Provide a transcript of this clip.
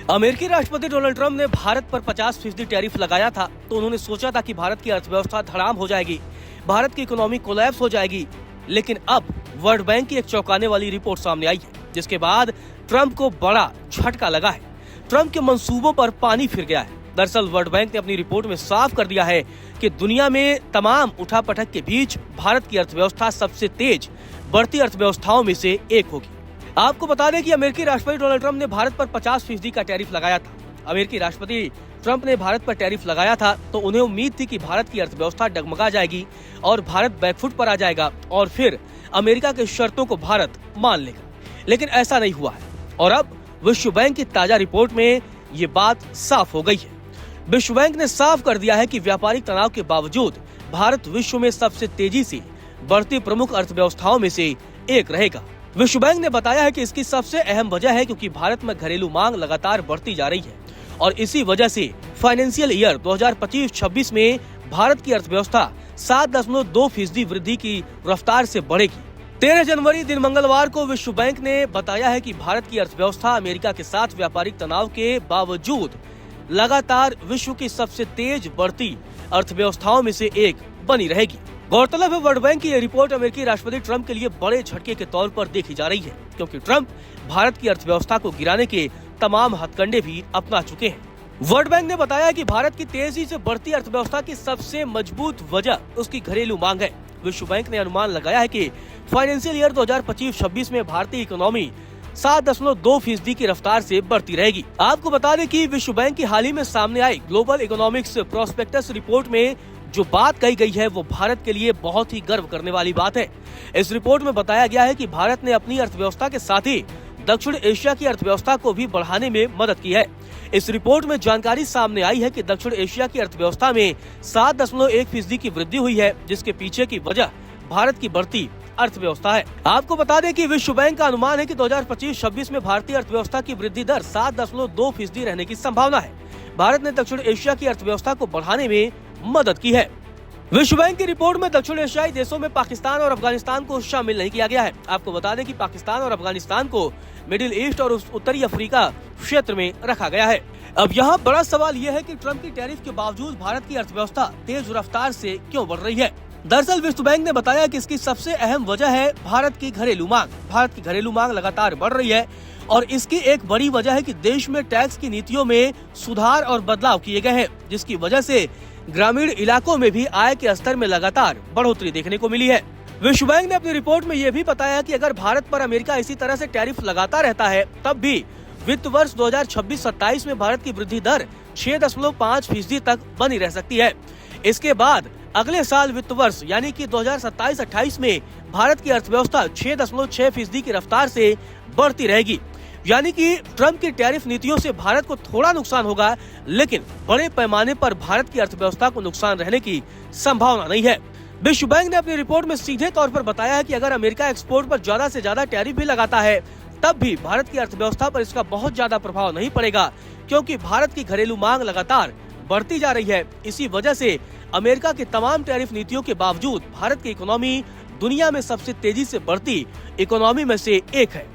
अमेरिकी राष्ट्रपति Donald Trump ने भारत पर 50% टैरिफ लगाया था तो उन्होंने सोचा था कि भारत की अर्थव्यवस्था धड़ाम हो जाएगी, भारत की इकोनॉमी कोलैप्स हो जाएगी। लेकिन अब वर्ल्ड बैंक की एक चौंकाने वाली रिपोर्ट सामने आई है, जिसके बाद ट्रंप को बड़ा झटका लगा है। ट्रंप के मंसूबों पर पानी फिर गया है। दरअसल वर्ल्ड बैंक ने अपनी रिपोर्ट में साफ कर दिया है कि दुनिया में तमाम उठापटक के बीच भारत की अर्थव्यवस्था सबसे तेज बढ़ती अर्थव्यवस्थाओं में से एक होगी। आपको बता दें कि अमेरिकी राष्ट्रपति डोनाल्ड ट्रंप ने भारत पर 50% का टैरिफ लगाया था। अमेरिकी राष्ट्रपति ट्रंप ने भारत पर टैरिफ लगाया था तो उन्हें उम्मीद थी कि भारत की अर्थव्यवस्था डगमगा जाएगी और भारत बैकफुट पर आ जाएगा और फिर अमेरिका के शर्तों को भारत मान लेगा। लेकिन ऐसा नहीं हुआ है और अब विश्व बैंक की ताजा रिपोर्ट में ये बात साफ हो गई है। विश्व बैंक ने साफ कर दिया है कि व्यापारिक तनाव के बावजूद भारत विश्व में सबसे तेजी से बढ़ती प्रमुख अर्थव्यवस्थाओं में से एक रहेगा। विश्व बैंक ने बताया है कि इसकी सबसे अहम वजह है क्योंकि भारत में घरेलू मांग लगातार बढ़ती जा रही है और इसी वजह से फाइनेंशियल ईयर 2025-26 में भारत की अर्थव्यवस्था 7.2% वृद्धि की रफ्तार से बढ़ेगी। 13 जनवरी दिन मंगलवार को विश्व बैंक ने बताया है कि भारत की अर्थव्यवस्था अमेरिका के साथ व्यापारिक तनाव के बावजूद लगातार विश्व की सबसे तेज बढ़ती अर्थव्यवस्थाओं में से एक बनी रहेगी। गौरतलब है वर्ल्ड बैंक की यह रिपोर्ट अमेरिकी राष्ट्रपति ट्रंप के लिए बड़े झटके के तौर पर देखी जा रही है, क्योंकि ट्रंप भारत की अर्थव्यवस्था को गिराने के तमाम हथकंडे भी अपना चुके हैं। वर्ल्ड बैंक ने बताया कि भारत की तेजी से बढ़ती अर्थव्यवस्था की सबसे मजबूत वजह उसकी घरेलू मांग है। विश्व बैंक ने अनुमान लगाया है कि फाइनेंशियल ईयर 2025-26 में भारतीय इकोनॉमी 7.2% की रफ्तार से बढ़ती रहेगी। आपको बता दें कि विश्व बैंक की हाल ही में सामने आई ग्लोबल इकोनॉमिक्स प्रोस्पेक्टस रिपोर्ट में जो बात कही गई है वो भारत के लिए बहुत ही गर्व करने वाली बात है। इस रिपोर्ट में बताया गया है कि भारत ने अपनी अर्थव्यवस्था के साथ ही दक्षिण एशिया की अर्थव्यवस्था को भी बढ़ाने में मदद की है। इस रिपोर्ट में जानकारी सामने आई है कि दक्षिण एशिया की अर्थव्यवस्था में 7.1% की वृद्धि हुई है, जिसके पीछे की वजह भारत की बढ़ती अर्थव्यवस्था है। आपको बता दें कि विश्व बैंक का अनुमान है कि 2025-26 में भारतीय अर्थव्यवस्था की वृद्धि दर 7.2% रहने की संभावना है। भारत ने दक्षिण एशिया की अर्थव्यवस्था को बढ़ाने में मदद की है। विश्व बैंक की रिपोर्ट में दक्षिण एशियाई देशों में पाकिस्तान और अफगानिस्तान को शामिल नहीं किया गया है। आपको बता दें कि पाकिस्तान और अफगानिस्तान को मिडिल ईस्ट और उत्तरी अफ्रीका क्षेत्र में रखा गया है। अब यहाँ बड़ा सवाल यह है कि ट्रंप की टैरिफ के बावजूद भारत की अर्थव्यवस्था तेज रफ्तार से क्यों बढ़ रही है। दरअसल विश्व बैंक ने बताया कि इसकी सबसे अहम वजह है भारत की घरेलू मांग। भारत की घरेलू मांग लगातार बढ़ रही है और इसकी एक बड़ी वजह है कि देश में टैक्स की नीतियों में सुधार और बदलाव किए गए हैं, जिसकी वजह से ग्रामीण इलाकों में भी आय के स्तर में लगातार बढ़ोतरी देखने को मिली है। विश्व बैंक ने अपनी रिपोर्ट में यह भी बताया कि अगर भारत पर अमेरिका इसी तरह से टैरिफ लगाता रहता है तब भी वित्त वर्ष 2026-27 में भारत की वृद्धि दर 6.5% तक बनी रह सकती है। इसके बाद अगले साल वित्त वर्ष यानी कि 2027-28 में भारत की अर्थव्यवस्था 6.6% की रफ्तार से बढ़ती रहेगी। यानी कि ट्रंप की टैरिफ नीतियों से भारत को थोड़ा नुकसान होगा, लेकिन बड़े पैमाने पर भारत की अर्थव्यवस्था को नुकसान रहने की संभावना नहीं है। विश्व बैंक ने अपनी रिपोर्ट में सीधे तौर पर बताया है कि अगर अमेरिका एक्सपोर्ट पर ज्यादा से ज्यादा टैरिफ भी लगाता है तब भी भारत की अर्थव्यवस्था पर इसका बहुत ज्यादा प्रभाव नहीं पड़ेगा, क्योंकि भारत की घरेलू मांग लगातार बढ़ती जा रही है। इसी वजह से अमेरिका की तमाम टैरिफ नीतियों के बावजूद भारत की इकोनॉमी दुनिया में सबसे तेजी से बढ़ती इकोनॉमी में से एक है।